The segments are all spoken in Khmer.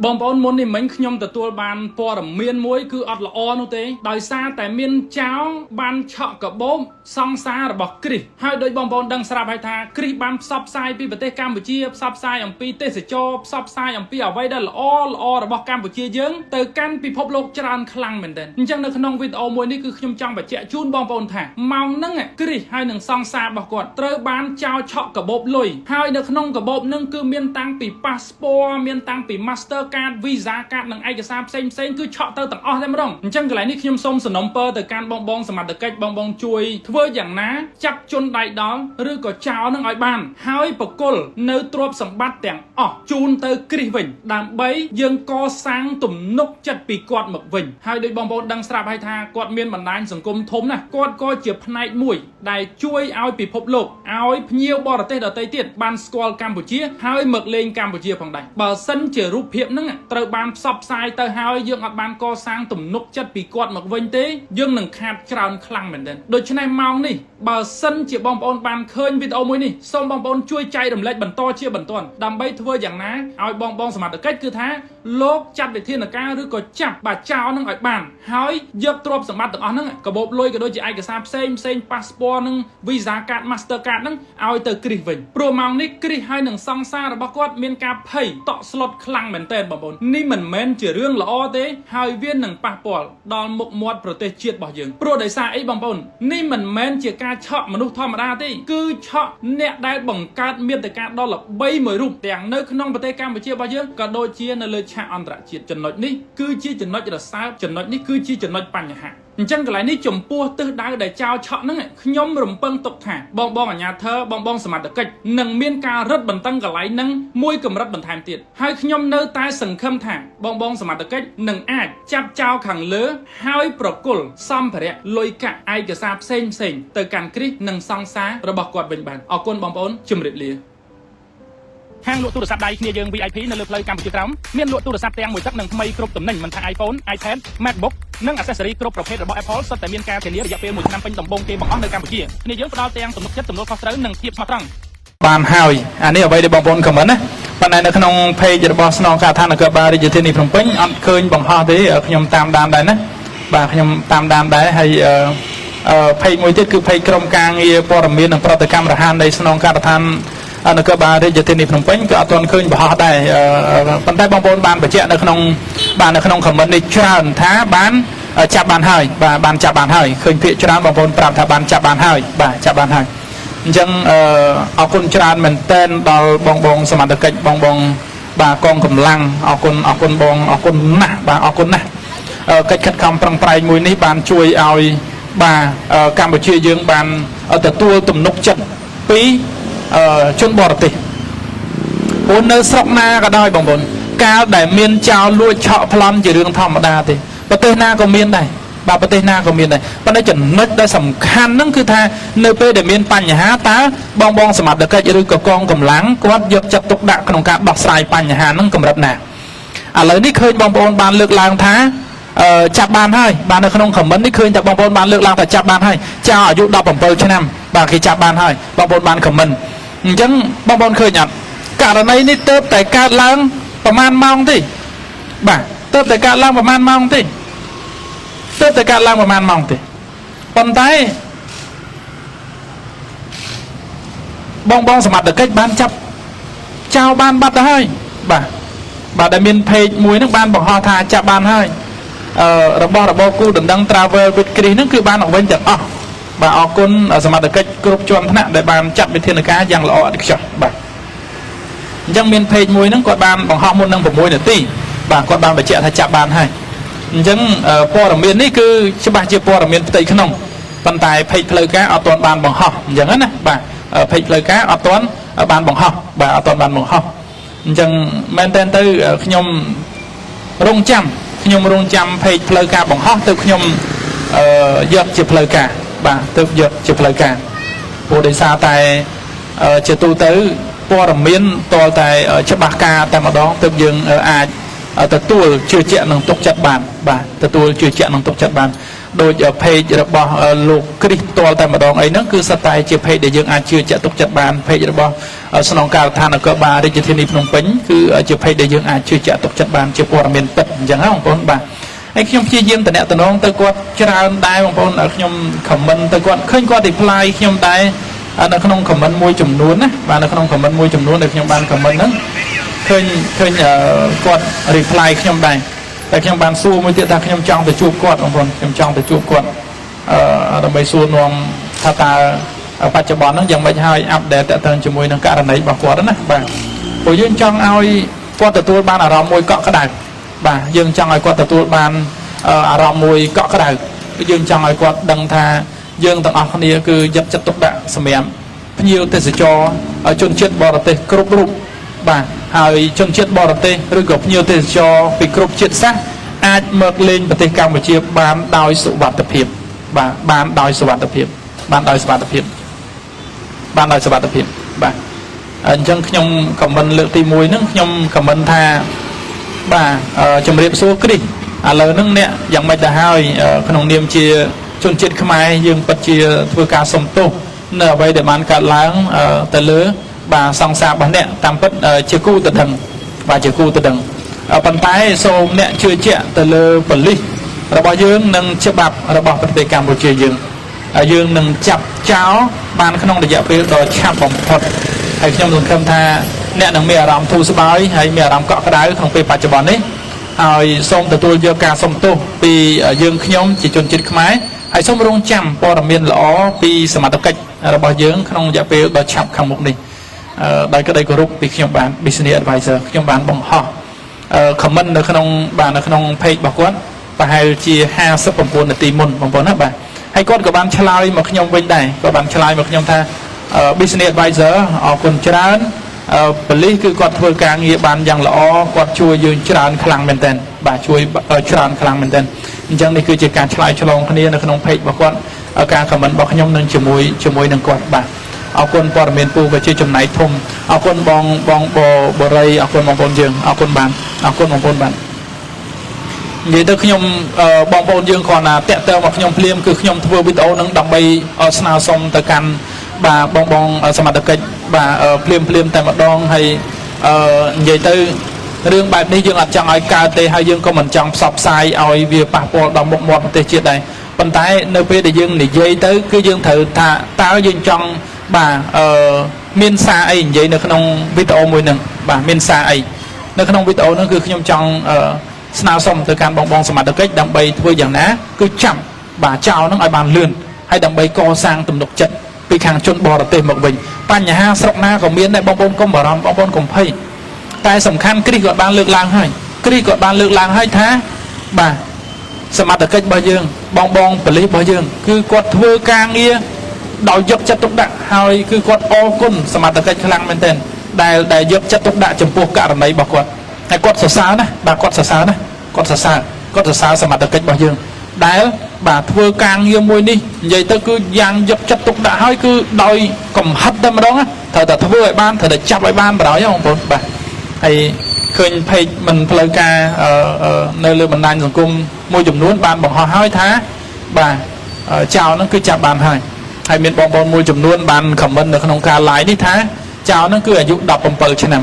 បងប្អូនមុននេះមិញខ្ញុំទទួលបានព័ត៌មានមួយគឺអត់ល្អនោះទេដោយសារតែមានចៅបានឆក់កាបូបសង្សាររបស់គ្រីស្ទហើយដោយបងប្អូនដឹងស្រាប់ហើយថាគ្រីស្ទបានផ្សព្វផ្សាយពីប្រទេសកម្ពុជាផ្សព្វផ្សាយអំពីទេសចរផ្សព្វផ្សាយអំពីអ្វីដែលល្អរបស់កម្ពុជាយើងទៅកាន់ពិភពលោកច្រើនខ្លាំងមែនទែនអញ្ចឹងនៅក្នុងវីដេអូមួយនេះគឺខ្ញុំចង់បញ្ជាក់ជូនបងប្អូនថាម៉ោងហ្នឹងគ្រីស្ទហើយនឹងសង្សាររបស់គាត់ត្រូវបានចៅឆក់កាបូបលុយហើយនៅក្នុងកាបូបហ្នឹងគឺមានតាំងពី passport មានតាំងពី master card visa card និងឯកសារផ្សេងគឺឆក់ទៅទាំងអស់តែម្ដងអញ្ចឹងកន្លែងនេះខ្ញុំសូមសំណូមពរទៅកាន់បងសមត្ថកិច្ចបងជួយធ្វើយ៉ាងណាចាប់ជនដៃដល់ឬក៏ចោលនឹងឲ្យបានហើយបកគលនៅទ្រព្យសម្បត្តិទាំងអស់ជូនទៅគ្រីស្ទវិញដើម្បីយើងកសាងទំនុកចិត្តពីគាត់មកវិញហើយដោយបងប្អូនដឹងស្រាប់ហើយថាគាត់មានបណ្ដាញសង្គមធំណាស់គាត់ក៏ជាផ្នែកមួយដែលជួយឲ្យពិភពលោកឲ្យភ្ញៀវបរទេសដទៃទៀតបានស្គាល់កម្ពុជាហើយមកលេងកម្ពុជាផងដែរបើសិនជារូបភាពហ្នឹងត្រូវបានផ្សព្វផ្សាយទៅហើយយើងអត់បានកសាងទំនុកចិត្តពីគាត់មកវិញទេយើងនឹងខាតច្រើនខ្លាំងមែនទែនដូច្នេះម៉ោងនេះបើសិនជាបងប្អូនបានឃើញវីដេអូមួយនេះសូមបងប្អូនជួយចែករំលែកបន្តជាបន្ទាន់ដើម្បីធ្វើយ៉ាងណាឲ្យបងសមត្ថកិច្ចគឺថាលោកចាត់វិធានការឬក៏ចាប់បាចោលនឹងឲ្យបានហើយយកទ្រព្យសម្បត្តិទាំងអស់ហ្នឹងកាបូបលុយក៏ដូចជាឯកសារផ្សេង passport និង visa card master card ហ្នឹងឲ្យទៅគ្រីស្ទវិញព្រោះម៉ោងនេះគ្រីស្ទហើយនឹងសង្សាររបស់គាត់មានការភ័យតក់ស្លុតខ្លាំងមែនទែនបងប្អូននេះមិនមែនជារឿងល្អទេហើយវានឹងប៉ះពាល់ដល់មុខមាត់ប្រទេសជាតិរបស់យើងព្រោះដោយសារអីបងប្អូននេះមិនមែនជាការឆក់មនុស្សធម្មតាទេគឺឆក់អ្នកដែលបង្កើតមាតិកាដ៏ល្បីមួយរូបទាំងនៅក្នុងប្រទេសកម្ពុជារបស់យើងក៏ដូចជានៅលើឆាកអន្តរជាតិចំណុចនេះគឺជាចំណុចរសើបចំណុចនេះគឺជាចំណុចបញ្ហាអញ្ចឹងកន្លែងនេះចំពោះទិសដៅដែលចោលឆក់ហ្នឹងខ្ញុំរំពឹងទុកថាបងអាជ្ញាធរបងសមត្ថកិច្ចនឹងមានការរឹតបន្តឹងកន្លែងហ្នឹងមួយកម្រិតបន្ថែមទៀតហើយខ្ញុំនៅតែសង្ឃឹមថាបងសមត្ថកិច្ចនឹងអាចចាប់ចោលខាងលើហើយប្រគល់សម្ភារៈលុយកាក់ឯកសារផ្សេងទៅកាន់គ្រីស្ទនិងសង្សាររបស់គាត់វិញបានអរគុណបងប្អូនជម្រាបលាហាងលក់ទូរស័ព្ទដៃគ្នាយើង VIP នៅលើផ្លូវកម្ពុជាក្រោមមានលក់ទូរស័ព្ទទាំងមួយទឹកនិងថ្មីគ្រប់ទំនិញមិនថា iPhone, iPad, MacBook និង accessory គ្រប់ប្រភេទរបស់ Apple សុទ្ធតែមានការធានារយៈពេល1ឆ្នាំពេញដំបូងគេបង្អស់នៅកម្ពុជាគ្នាយើងផ្ដល់ទាំងទំនុកចិត្តទំនួលខុសត្រូវនិងភាពស្មោះត្រង់បានហើយអានេះអ្វីដែលបងប្អូនខមមិនណាប៉ុន្តែនៅក្នុង page របស់ស្នងការដ្ឋាននគរបាលរាជធានីភ្នំពេញអត់ឃើញបង្ហោះទេខ្ញុំតាមដានដែរណាបាទខ្ញុំតាមដានដែរហើយpage មួយទៀតគឺ page ក្រុមការងារព័ត៌មាននិងប្រតិកម្មរហ័សនៃស្នងការដ្ឋាននគរបាលរាជធានីភ្នំពេញក៏អត់ទាន់ឃើញបង្ហោះដែរប៉ុន្តែបងប្អូនបានបញ្ជាក់នៅក្នុង comment នេះច្រើនថាបានចាប់បានហើយបាទបានចាប់បានហើយឃើញភាគច្រើនបងប្អូនប្រាប់ថាបានចាប់បានហើយបាទចាប់បានហើយអញ្ចឹងអរគុណច្រើនមែនទែនដល់បងសមត្ថកិច្ចបងបាទកងកម្លាំងអរគុណបងអរគុណណាស់បាទអរគុណណាស់កិច្ចខិតខំប្រឹងប្រែងមួយនេះបានជួយឲ្យបាទកម្ពុជាយើងបានទទួលទំនុកចិត្តពីជនបរទេសព្រោះនៅស្រុកណាក៏ដោយបងប្អូនកាលដែលមានចោលលួចឆក់ប្លន់ជារឿងធម្មតាទេប្រទេសណាក៏មានដែរបាទប្រទេសណាក៏មានដែរប៉ុន្តែចំណុចដែលសំខាន់ហ្នឹងគឺថានៅពេលដែលមានបញ្ហាតើបងសមត្ថកិច្ចឬក៏កងកម្លាំងគាត់យកចិត្តទុកដាក់ក្នុងការដោះស្រាយបញ្ហាហ្នឹងកម្រិតណាឥឡូវនេះឃើញបងប្អូនបានលើកឡើងថាចាប់បានហើយបាទនៅក្នុង comment នេះឃើញតែបងប្អូនបានលើកឡើងថាចាប់បានហើយចៅអាយុ17ឆ្នាំបាទគេចាប់បានហើយបងប្អូនបាន comment អញ្ចឹងបងប្អូនឃើញអត់ករណីនេះទៅតែកើតឡើងប្រហែលម៉ោងទេបាទទៅតែកើតឡើងប្រហែលម៉ោងទេទៅតែកើតឡើងប្រហែលម៉ោងទេប៉ុន្តែបងសមត្ថកិច្ចបានចាប់ចោលបានបាត់ទៅហើយបាទដែលមាន page មួយហ្នឹងបានបង្ហោះថាចាប់បានហើយរបស់គូដណ្ដឹង Travel with Chris ហ្នឹងគឺបានអវិញទាំងអស់បាទអរគុណសមត្ថកិច្ចគ្រប់ជាន់ថ្នាក់ដែលបានចាត់វិធានការយ៉ាងល្អឥតខ្ចោះបាទអញ្ចឹងមាន page មួយហ្នឹងគាត់បានបង្ហោះមុននឹង6នាទីបាទគាត់បានបញ្ជាក់ថាចាប់បានហើយអញ្ចឹងព័ត៌មាននេះគឺច្បាស់ជាព័ត៌មានផ្ទៃក្នុងប៉ុន្តែ page ផ្លូវការអត់ទាន់បានបង្ហោះអញ្ចឹងណាបាទ page ផ្លូវការអត់ទាន់បានបង្ហោះបាទអត់ទាន់បានបង្ហោះអញ្ចឹងមែនតើទៅខ្ញុំរងចាំ page ផ្លូវការបង្ហោះទៅខ្ញុំយកជាផ្លូវការបាទទៅយកជាផ្លូវការព្រោះដោយសារតែជាទូទៅព័ត៌មានតលតែច្បាស់ការតែម្ដងទើបយើងអាចទទួលជឿជាក់នឹងទុកចិត្តបានបាទទទួលជឿជាក់នឹងទុកចិត្តបាន ដោយเพจរបស់លោកគ្រីស្ទតែម្ដងអីហ្នឹងគឺសតែជាเพจដែលយើងអាចជឿជាក់ទុកចិត្តបានเพจរបស់ស្នងការដ្ឋាននគរបាលរាជធានីភ្នំពេញគឺជាเพจដែលយើងអាចជឿជាក់ទុកចិត្តបានជាព័ត៌មានពិតអញ្ចឹងណាបងប្អូនបាទហើយខ្ញុំព្យាយាមតំណតំណងទៅគាត់ច្រើនដែរបងប្អូនខ្ញុំខមមិនទៅគាត់ឃើញគាត់ reply ខ្ញុំដែរនៅក្នុងខមមិនមួយចំនួនណាបាទនៅក្នុងខមមិនមួយចំនួនដែលខ្ញុំបានខមមិនហ្នឹងឃើញគាត់ reply ខ្ញុំដែរតែខ្ញុំបានសួរមួយទៀតថាខ្ញុំចង់ទៅជួបគាត់បងប្អូនខ្ញុំចង់ទៅជួបគាត់ដើម្បីសួរនាំថាតើបច្ចុប្បន្នហ្នឹងយ៉ាងម៉េចហើយអាប់ដេតតទៅជាមួយនឹងករណីរបស់គាត់ណាបាទព្រោះយើងចង់ឲ្យគាត់ទទួលបានអារម្មណ៍មួយកក់ក្ដៅបាទយើងចង់ឲ្យគាត់ទទួលបានអារម្មណ៍មួយកក់ក្ដៅយើងចង់ឲ្យគាត់ដឹងថាយើងទាំងអស់គ្នាគឺយកចិត្តទុកដាក់សម្រាប់ភ្ញៀវទេសចរជនជាតិបរទេសគ្រប់រូបបាទហើយជនជាតិបរទេសឬក៏ភ្ញៀវទេសចរពីគ្រប់ជាតិសាសន៍អាចមកលេងប្រទេសកម្ពុជាបានដោយសុវត្ថិភាពបាទបានដោយសុវត្ថិភាពបាទអញ្ចឹងខ្ញុំខមមិនលើកទី1ហ្នឹងខ្ញុំខមមិនថាបាទជំរាបសួរគ្រីស្ទឥឡូវហ្នឹងអ្នកយ៉ាងម៉េចទៅហើយក្នុងនាមជាជនជាតិខ្មែរយើងពិតជាធ្វើការសុំទោសនៅអ្វីដែលបានកើតឡើងទៅលើបាទសង្សាររបស់អ្នកតាមពិតជាគូទៅដឹងបាទជាគូទៅដឹងប៉ុន្តែសូមអ្នកជឿជាក់ទៅលើប៉ូលីសរបស់យើងនិងច្បាប់របស់ប្រទេសកម្ពុជាយើងនឹងចាប់ចោលបានក្នុងរយៈពេលដ៏ឆាប់បំផុតហើយខ្ញុំសង្ឃឹមថាអ្នកនឹងមានអារម្មណ៍ធូរស្បើយហើយមានអារម្មណ៍កក់ក្ដៅក្នុងពេលបច្ចុប្បន្ននេះហើយសូមទទួលយកការសុំទោសពីយើងខ្ញុំជាជនជាតិខ្មែរហើយសូមរងចាំព័ត៌មានល្អពីសមត្ថកិច្ចរបស់យើងក្នុងរយៈពេលដ៏ឆាប់ខាងមុខនេះដោយក្តីគោរពពីខ្ញុំបាន Business Advisor ខ្ញុំបានបង្ហោះ comment នៅក្នុង page របស់គាត់ប្រហែលជា59នាទីមុនបងប្អូនណាបាទហើយគាត់ក៏បានឆ្លើយមកខ្ញុំវិញដែរគាត់បានឆ្លើយមកខ្ញុំថា Business Advisor អរគុណច្រើនប៉ូលីសគឺគាត់ធ្វើការងារបានយ៉ាងល្អគាត់ជួយយើងច្រើនខ្លាំងមែនទែនបាទជួយច្រើនខ្លាំងមែនទែនអញ្ចឹងនេះគឺជាការឆ្លើយឆ្លងគ្នានៅក្នុង page របស់គាត់ការ comment របស់ខ្ញុំនឹងជាមួយនឹងគាត់បាទអរគុណព័ត៌មានពូក៏ជាចំណែកធំអរគុណបងបរិយអរគុណបងប្អូនយើងអរគុណបានអរគុណបងប្អូនបាននិយាយទៅខ្ញុំបងប្អូនយើងគ្រាន់តែតាក់ទងមកខ្ញុំភ្លាមគឺខ្ញុំធ្វើវីដេអូហ្នឹងដើម្បីស្នើសុំទៅកាន់បាទបងសមត្ថកិច្ចបាទភ្លាមតែម្ដងហើយនិយាយទៅរឿងបែបនេះយើងអត់ចង់ឲ្យកើតទេហើយយើងក៏មិនចង់ផ្សព្វផ្សាយឲ្យវាប៉ះពាល់ដល់មុខមាត់ប្រទេសជាតិដែរប៉ុន្តែនៅពេលដែលយើងនិយាយទៅគឺយើងត្រូវថាតើយើងចង់បាទមានសារអីនិយាយនៅក្នុងវីដេអូមួយហ្នឹងបាទមានសារអីនៅក្នុងវីដេអូហ្នឹងគឺខ្ញុំចង់ស្នើសុំទៅកាន់បងសមត្ថកិច្ចដើម្បីធ្វើយ៉ាងណាគឺចាប់បាទចោលហ្នឹងឲ្យបានលឿនហើយដើម្បីកសាងទំនុកចិត្តពីខាងជនបរទេសមកវិញបញ្ហាស្រុកណាក៏មានដែរបងប្អូនកុំបារម្ភបងប្អូនកុំភ័យតែសំខាន់គ្រីស្ទគាត់បានលើកឡើងហើយថាបាទសមត្ថកិច្ចរបស់យើងបងប៉ូលីសរបស់យើងគឺគាត់ធ្វើការងារដោយយកចិត្តទុកដាក់ហើយគឺគាត់អរគុណសមត្ថកិច្ចខ្លាំងមែនទែនដែលយកចិត្តទុកដាក់ចំពោះករណីរបស់គាត់ហើយគាត់សរសើរណាបាទគាត់សរសើរសមត្ថកិច្ចរបស់យើងដែលបាទធ្វើការងារមួយនេះនិយាយទៅគឺយ៉ាងយកចិត្តទុកដាក់ហើយគឺដោយកំហិតតែម្ដងត្រូវតែធ្វើឲ្យបានត្រូវតែចាប់ឲ្យបានបណ្ដោយបងប្អូនបាទហើយឃើញ page មិនផ្លូវការនៅលើបណ្ដាញសង្គមមួយចំនួនបានបង្ហោះហើយថាបាទចោលហ្នឹងគឺចាប់បានហើយមានបងប្អូនមួយចំនួនបាន comment នៅក្នុងការ live នេះថាចោលហ្នឹងគឺអាយុ17ឆ្នាំ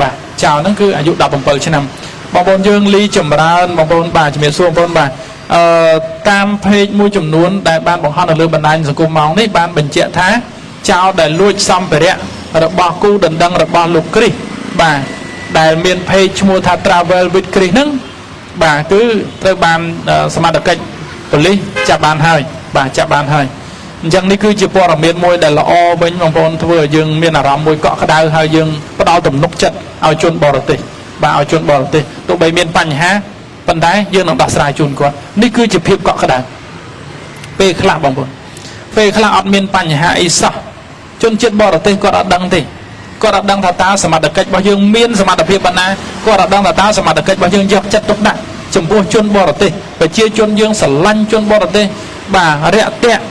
បាទចោលហ្នឹងគឺអាយុ17ឆ្នាំបងប្អូនយើងលីចម្រើនបងប្អូនបាទជំរាបសួរបងប្អូនបាទតាម page មួយចំនួនដែលបានបង្ហោះនៅលើបណ្ដាញសង្គមម៉ោងនេះបានបញ្ជាក់ថាចោលដែលលួចសម្ភារៈរបស់គូដណ្ដឹងរបស់លោកគ្រីស្ទបាទដែលមាន page ឈ្មោះថា Travel with Chris ហ្នឹងបាទគឺត្រូវបានសមត្ថកិច្ចប៉ូលីសចាប់បានហើយបាទចាប់បានហើយអញ្ចឹងនេះគឺជាព័ត៌មានមួយដែលល្អវិញបងប្អូនធ្វើឲ្យយើងមានអារម្មណ៍មួយកក់ក្ដៅហើយយើងផ្ដល់ទំនុកចិត្តឲ្យជនបរទេសបាទឲ្យជនបរទេសទោះបីមានបញ្ហាប៉ុន្តែយើងនឹងដោះស្រាយជូនគាត់នេះគឺជាភាពកក់ក្ដៅពេលខ្លះបងប្អូនពេលខ្លះអត់មានបញ្ហាអីសោះជនជាតិបរទេសគាត់អត់ដឹងទេគាត់អត់ដឹងថាតើសមត្ថកិច្ចរបស់យើងមានសមត្ថភាពប៉ុណ្ណាគាត់អត់ដឹងថាតើសមត្ថកិច្ចរបស់យើងយកចិត្តទុកដាក់ចំពោះជនបរទេសប្រជាជនយើងស្រឡាញ់ជនបរទេសបាទរាក់ទាក់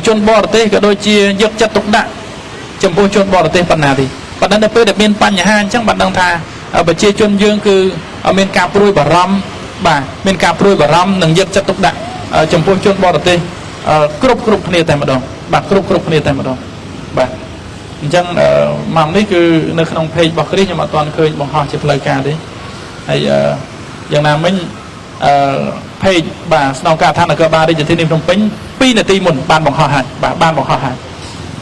ជនបរទេសក៏ដូចជាយកចិត្តទុកដាក់ចំពោះជនបរទេសប៉ុណ្ណាទេប៉ុន្តែនៅពេលដែលមានបញ្ហាអញ្ចឹងបានដឹងថាប្រជាជនយើងគឺមានការព្រួយបារម្ភបាទមានការព្រួយបារម្ភនិងយកចិត្តទុកដាក់ ចំពោះជនបរទេសគ្រប់គ្នាតែម្ដងបាទគ្រប់គ្នាតែម្ដងបាទអញ្ចឹងម៉ោងនេះគឺនៅក្នុង page របស់គ្រីខ្ញុំអត់ទាន់ឃើញបង្ហោះជាផ្លូវការទេហើយយ៉ាងណាមិញpage បាទស្នងការដ្ឋាននគរបាលរាជធានីភ្នំពេញ2នាទីមុនបានបង្ហោះហើយបាទបានបង្ហោះហើយ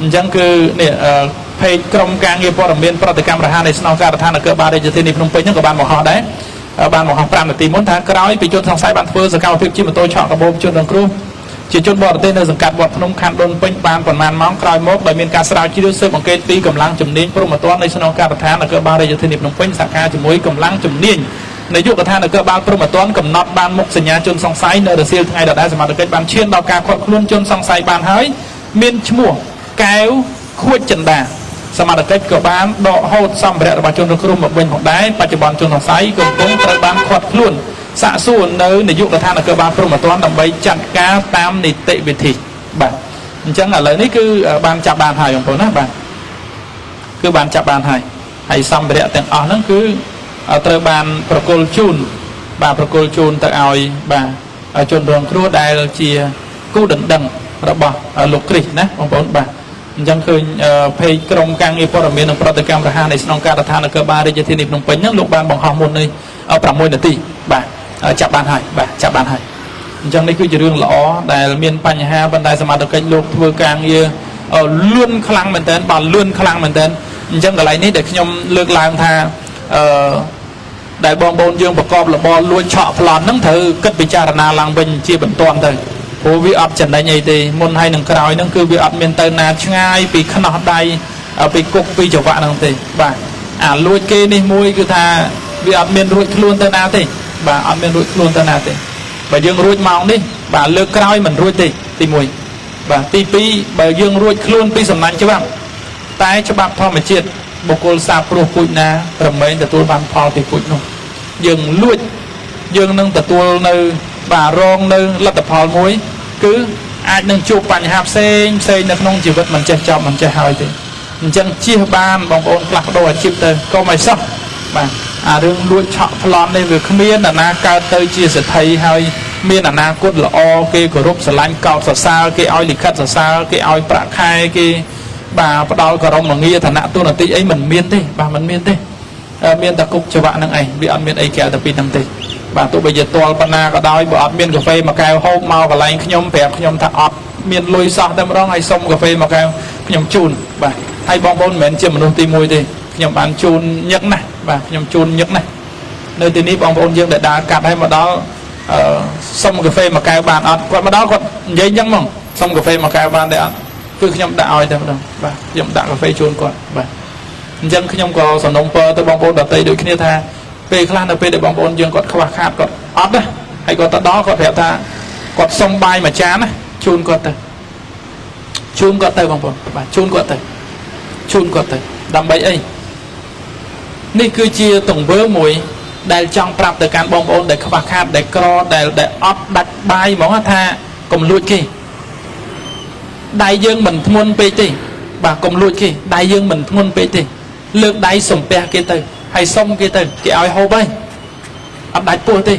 អញ្ចឹងគឺនេះpage ក្រុមការងារព័ត៌មានប្រតិកម្មរហ័សនៃស្នងការដ្ឋាននគរបាលរាជធានីភ្នំពេញហ្នឹងក៏បានបង្ហោះដែរបានបង្ហោះ5នាទីមុនថាក្រោយពីជនសង្ស័យបានធ្វើសកម្មភាពជិះម៉ូតូឆក់កាបូបជនរងគ្រោះជាជនបរទេសនៅសង្កាត់វត្តភ្នំខណ្ឌដូនពេញបានប្រមាណម៉ោងក្រោយមកដោយមានការស្រាវជ្រាវស៊ើបអង្កេតពីកម្លាំងជំនាញព្រហ្មទណ្ឌនៃស្នងការដ្ឋាននគរបាលរាជធានីភ្នំពេញសហការជាមួយកម្លាំងជំនាញនាយកដ្ឋាននគរបាលព្រហ្មទណ្ឌកំណត់បានមុខសញ្ញាជនសង្ស័យនៅរសៀលថ្ងៃដដែលសមត្ថកិច្ចបានឈានដល់ការឃាត់ខ្លួនជនសង្ស័យបានហើយមានឈ្មោះកែវខួចចិន្តាសមត្ថកិច្ចក៏បានដកហូតសម្ភារៈរបស់ជនរងគ្រោះមកវិញផងដែរបច្ចុប្បន្នជនសង្ស័យកំពុងត្រូវបានឃាត់ខ្លួនសាកសួរនៅនាយកដ្ឋាននគរបាលព្រហ្មទណ្ឌដើម្បីចាត់ការតាមនីតិវិធីបាទអញ្ចឹងឥឡូវនេះគឺបានចាប់បានហើយបងប្អូនណាបាទគឺបានចាប់បានហើយសម្ភារៈទាំងអស់ហ្នឹងគឺត្រូវបានប្រគល់ជូនបាទប្រគល់ជូនទៅឲ្យបាទជនរងគ្រោះដែលជាគូដណ្ដឹងរបស់លោកគ្រីស្ទណាបងប្អូនបាទអញ្ចឹងឃើញpage ក្រុមការងារព័ត៌មាននិងប្រតិកម្មរហ័សនៃស្នងការដ្ឋាននគរបាលរាជធានីភ្នំពេញហ្នឹងលោកបានបង្ហោះមុននេះ6នាទីបាទចាប់បានហើយបាទចាប់បានហើយអញ្ចឹងនេះគឺជារឿងល្អដែលមានបញ្ហាប៉ុន្តែសមត្ថកិច្ចលោកធ្វើការងារលឿនខ្លាំងមែនទែនបាទលឿនខ្លាំងមែនទែនអញ្ចឹងកន្លែងនេះដែលខ្ញុំលើកឡើងថាដែលបងប្អូនយើងប្រកបរបរលួចឆក់ប្លន់ហ្នឹងត្រូវគិតពិចារណាឡើងវិញជាបន្ទាន់ទៅព្រោះវាអត់ចំណេញអីទេមុនហើយនឹងក្រោយហ្នឹងគឺវាអត់មានទៅណាឆ្ងាយពីខ្នោះដៃពីគុកពីចង្វាក់ហ្នឹងទេបាទអាលួចគេនេះមួយគឺថាវាអត់មានរួចខ្លួនទៅណាទេបាទអត់មានរួចខ្លួនទៅណាទេបើយើងរួចម៉ោងនេះបាទលើកក្រោយមិនរួចទេទី1បាទទី2បើយើងរួចខ្លួនពីសំណាញ់ច្បាប់តែច្បាប់ធម្មជាតិបុគ្គលសាបព្រោះពូជណារមែងទទួលបានផលពីពូជនោះយើងលួចយើងនឹងទទួលនៅបាទរងនៅលទ្ធផលមួយគឺអាចនឹងជួបបញ្ហាផ្សេងនៅក្នុងជីវិតមិនចេះចប់មិនចេះហើយទេអញ្ចឹងជៀសបានបងប្អូនផ្លាស់ប្ដូរអាជីពទៅកុំឲ្យសោះបាទអារឿងលួចឆក់ប្លន់នេះវាគ្មានអ្នកណាកើតទៅជាសេដ្ឋីហើយមានអនាគតល្អគេគោរពស្រឡាញ់កោតសរសើរគេឲ្យលិខិតសរសើរគេឲ្យប្រាក់ខែគេបាទផ្ដាល់ករងងារឋានៈទូនាទីអីមិនមានទេបាទមិនមានទេមានតែគុកច្បាក់នឹងឯងវាអត់មានអីក្រៅតែពីហ្នឹងទេបាទទោះបីជាទាល់ប៉ុណ្ណាក៏ដោយបើអត់មានកាហ្វេមួយកែវហូបមកកន្លែងខ្ញុំប្រាប់ខ្ញុំថាអត់មានលុយសោះតែម្ដងហើយសុំកាហ្វេមួយកែវខ្ញុំជូនបាទហើយបងប្អូនមិនមែនជាមនុស្សទី1ទេខ្ញុំបានជូនញឹកណាស់បាទខ្ញុំជូនញឹកណាស់នៅទីនេះបងប្អូនយើងដែលដើរកាត់ហើយមកដល់សុំកាហ្វេមួយកែវបានអត់គាត់មកដល់គាត់និយាយអញ្ចឹងហ្មងសុំកាហ្វេមួយកែវបានទេអត់គឺខ្ញុំដាក់ឲ្យតែម្ដងបាទខ្ញុំដាក់កាហ្វេជូនគាត់បាទអញ្ចឹងខ្ញុំក៏សំណូមពរទៅបងប្អូនដទៃដូចគ្នាថាពេលខ្លះនៅពេលដែលបងប្អូនយើងគាត់ខ្វះខាតគាត់អត់ណាហើយគាត់ទៅដល់គាត់ប្រាប់ថាគាត់សុំបាយមួយចានណាជូនគាត់ទៅបងប្អូនបាទជូនគាត់ទៅដើម្បីអីនេះគឺជាទង្វើមួយដែលចង់ប្រាប់ទៅកាន់បងប្អូនដែលខ្វះខាតដែលក្រដែលអត់ដាច់បាយហ្មងថាកុំលួចគេដៃយើងមិនធ្ងន់ពេកទេបាទកុំលួចគេដៃយើងមិនធ្ងន់ពេកទេលើកដៃសំពះគេទៅហើយសុំគេទៅគេឲ្យហូបហើយអត់ដាច់ពោះទេ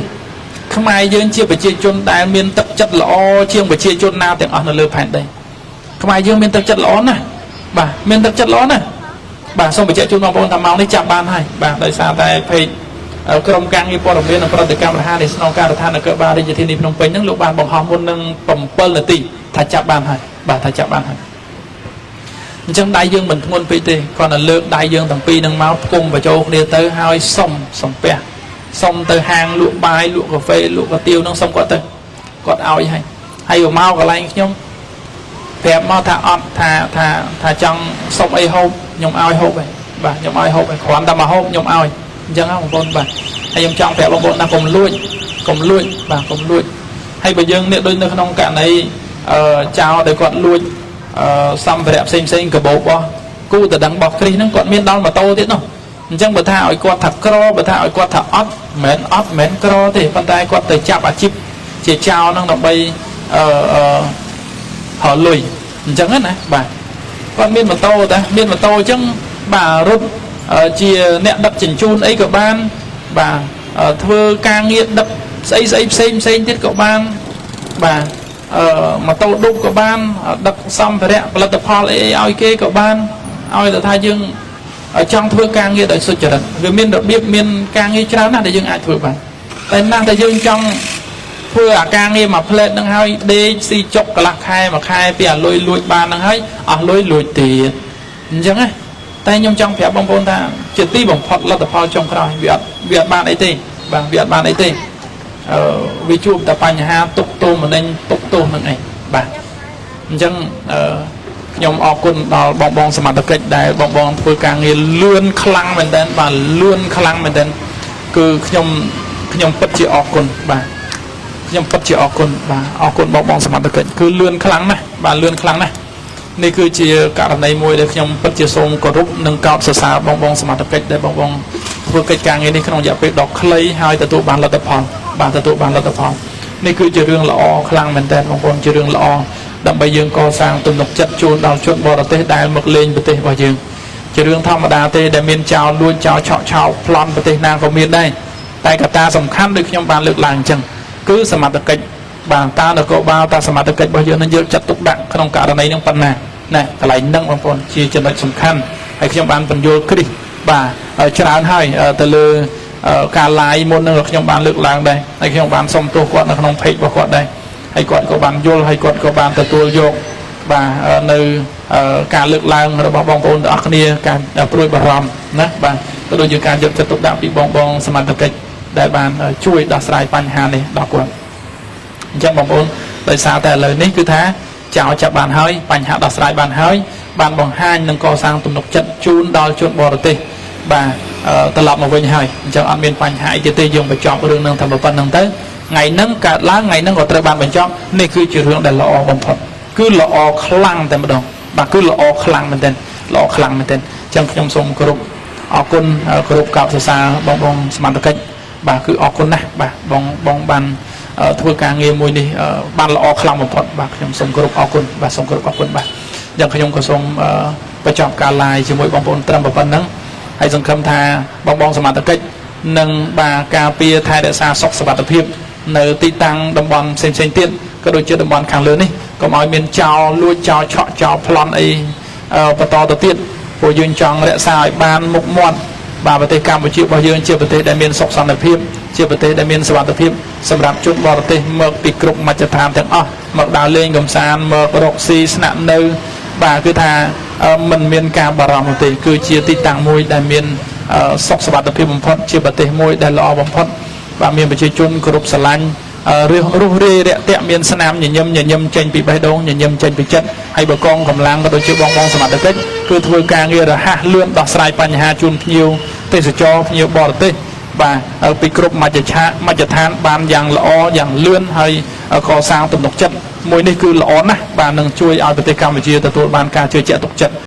ខ្មែរយើងជាប្រជាជនដែលមានទឹកចិត្តល្អជាងប្រជាជនណាទាំងអស់នៅលើផែនដីខ្មែរយើងមានទឹកចិត្តល្អណាស់បាទមានទឹកចិត្តល្អណាស់បាទសូមបញ្ជាក់ជូនបងប្អូនថាម៉ោងនេះចាប់បានហើយបាទដោយសារតែpageក្រុមការងារព័ត៌មាននិងប្រតិកម្មរហ័សនៃស្នងការដ្ឋាននគរបាលរាជធានីភ្នំពេញហ្នឹងលោកបានបង្ហោះមុននឹង7នាទីថាចាប់បានហើយបាទថាចាប់បានហើយអញ្ចឹងដៃយើងមិនធ្ងន់ពេកទេគ្រាន់តែលើកដៃយើងទាំងពីរនឹងមកផ្គុំបញ្ចូលគ្នាទៅហើយសុំសំពះសុំទៅហាងលក់បាយលក់កាហ្វេលក់កាទៀវហ្នឹងសុំគាត់ទៅគាត់ឲ្យហើយមកកន្លែងខ្ញុំប្រាប់មកថាអត់ថាចង់សុំអីហូបខ្ញុំឲ្យហូបហើយបាទខ្ញុំឲ្យហូបហើយគ្រាន់តែមកហូបខ្ញុំឲ្យអញ្ចឹងបងប្អូនបាទហើយខ្ញុំចង់ប្រាប់បងប្អូនថាកុំលួចបាទកុំលួចហើយបើយើងនេះដូចនៅក្នុងករណីចោលដែលគាត់លួចសម្ភារៈផ្សេងកាបូបរបស់គូតដឹងរបស់គ្រីស្ទហ្នឹងគាត់មានដល់ម៉ូតូទៀតនោះអញ្ចឹងបើថាឲ្យគាត់ថាក្របើថាឲ្យគាត់ថាអត់មិនមែនក្រទេប៉ុន្តែគាត់ទៅចាប់អាជីពជាចោលហ្នឹងដើម្បីហៅលុយអញ្ចឹងណាបាទគាត់មានម៉ូតូតាមានម៉ូតូអញ្ចឹងបាទរត់ជាអ្នកដឹកជញ្ជូនអីក៏បានបាទធ្វើការងារដឹកស្អីផ្សេងទៀតក៏បាន បាទម៉ូតូឌុបក៏បានដឹកសម្ភារៈផលិតផលអីឲ្យគេក៏បានឲ្យតែថាយើងចង់ធ្វើការងារដោយសុចរិតវាមានរបៀបមានការងារច្រើនណាស់ដែលយើងអាចធ្វើបានតែណាស់តែយើងចង់ធ្វើអាការងារមួយផ្លែតនឹងហើយដេកស៊ីចុកកន្លះខែមួយខែពីអាលុយលួចបាននឹងហើយអស់លុយលួចទៀតអញ្ចឹងណាតែខ្ញុំចង់ប្រាប់បងប្អូនថាជាទីបំផុតលទ្ធផលចុងក្រោយវាអត់បានអីទេបាទវាអត់បានអីទេវាជួបតែបញ្ហាទុកទោសមនិញទុកទោសនឹងអីបាទអញ្ចឹងខ្ញុំអរគុណដល់បងសមត្ថកិច្ចដែលបងធ្វើការងារលឿនខ្លាំងមែនទែនបាទលឿនខ្លាំងមែនទែនគឺខ្ញុំពិតជាអរគុណបាទខ្ញុំពិតជាអរគុណបាទអរគុណបងសមត្ថកិច្ចគឺលឿនខ្លាំងណាស់បាទលឿនខ្លាំងណាស់នេះគឺជាករណីមួយដែលខ្ញុំពិតជាសូមគោរពនិងកោតសរសើរបងសមត្ថកិច្ចដែលបងធ្វើកិច្ចការងារនេះក្នុងរយៈពេលដ៏ខ្លីហើយទទួលបានលទ្ធផលបាទទទួលបានលទ្ធផលនេះគឺជារឿងល្អខ្លាំងមែនទែនបងប្អូនជារឿងល្អដើម្បីយើងកសាងទំនុកចិត្តជូនដល់ជនបរទេសដែលមកលេងប្រទេសរបស់យើងជារឿងធម្មតាទេដែលមានចោលលួចចោលឆក់ឆោបប្លន់ប្រទេសណាក៏មានដែរតែកត្តាសំខាន់ដូចខ្ញុំបានលើកឡើងអញ្ចឹងគឺសមត្ថកិច្ចបាទតើនគរបាលតើសមត្ថកិច្ចរបស់យើងនឹងយកចិត្តទុកដាក់ក្នុងករណីនេះប៉ុណ្ណាណាកន្លែងហ្នឹងបងប្អូនជាចំណុចសំខាន់ហើយខ្ញុំបានបញ្យល់គ្រីសបាទច្រើនហើយទៅលើការ live មុននឹងខ្ញុំបានលើកឡើងដែរហើយខ្ញុំបានសុំទោសគាត់នៅក្នុង page របស់គាត់ដែរហើយគាត់ក៏បានយល់ហើយគាត់ក៏បានទទួលយកបាទនៅការលើកឡើងរបស់បងប្អូនទាំងអស់គ្នាការព្រួយបារម្ភណាបាទក៏ដូចជាការយកចិត្តទុកដាក់ពីបងសមត្ថកិច្ចដែលបានជួយដោះស្រាយបញ្ហានេះដល់គាត់អញ្ចឹងបងប្អូនដោយសារតែឥឡូវនេះគឺថាចោលចាប់បានហើយបញ្ហាដោះស្រាយបានហើយបានបង្ហាញនិងកសាងទំនុកចិត្តជូនដល់ជនបរទេសបាទត្រឡប់មកវិញហើយអញ្ចឹងអត់មានបញ្ហាអីទៀតទេយើងបញ្ចប់រឿងនឹងតែប៉ុណ្្នឹងទៅថ្ងៃហ្នឹងកើតឡើងថ្ងៃហ្នឹងក៏ត្រូវបានបញ្ចប់នេះគឺជារឿងដែលល្អបំផុតគឺល្អខ្លាំងតែម្ដងបាទគឺល្អខ្លាំងមែនទែនល្អខ្លាំងមែនទែនអញ្ចឹងខ្ញុំសូមគោរពអរគុណគោរពកោតសរសើរបងសមត្ថកិច្ចបាទគឺអរគុណណាស់បាទបងបានធ្វើការងារមួយនេះបានល្អខ្លាំងបំផុតបាទខ្ញុំសូមគោរពអរគុណបាទសូមគោរពអរគុណបាទអញ្ចឹងខ្ញុំក៏សូមបញ្ចប់ការ live ជាមួយបងប្អូនត្រឹមប៉ុណ្្នឹងហើយសង្ឃឹមថាបងសមត្ថកិច្ចនឹងបាទការពារថែរក្សាសុខសុវត្ថិភាពនៅទីតាំងតំបន់ផ្សេងទៀតក៏ដូចជាតំបន់ខាងលើនេះកុំឲ្យមានចោលលួចចោលឆក់ចោលប្លន់អីបន្តទៅទៀតព្រោះយើងចង់រក្សាឲ្យបានមុខមាត់បាទប្រទេសកម្ពុជារបស់យើងជាប្រទេសដែលមានសុខសន្តិភាពជាប្រទេសដែលមានសុវត្ថិភាពសម្រាប់ជនបរទេសមកពីគ្រប់មជ្ឈដ្ឋានទាំងអស់មកដើរលេងកម្សាន្តមករកស៊ីស្នាក់នៅបាទគឺថាมันមានការបារម្ភទេគឺជាទីតាំងមួយដែលមានសុខសុវត្ថិភាពបំផុតជាប្រទេសមួយដែលល្អបំផុតបាទមានប្រជាជនគោរពស្រឡាញ់រុះរាយរាក់ទាក់មានស្នាមញញឹមចេញពីបេះដូងញញឹមចេញពីចិត្តហើយបកងកម្លាំងក៏ដូចជាបងសមត្ថកិច្ចគឺធ្វើការងាររហ័សលឿនដោះស្រាយបញ្ហាជូនភ្ញៀវទេសចរភ្ញៀវបរទេសបាទពីគ្រប់មជ្ឈដ្ឋានបានយ៉ាងល្អយ៉ាងលឿនហើយកសាងទំនុកចិត្តមួយនេះគឺល្អណាស់បាទនឹងជួយឲ្យប្រទេសកម្ពុជាទទួលបានការជឿជាក់ទុកចិត្ត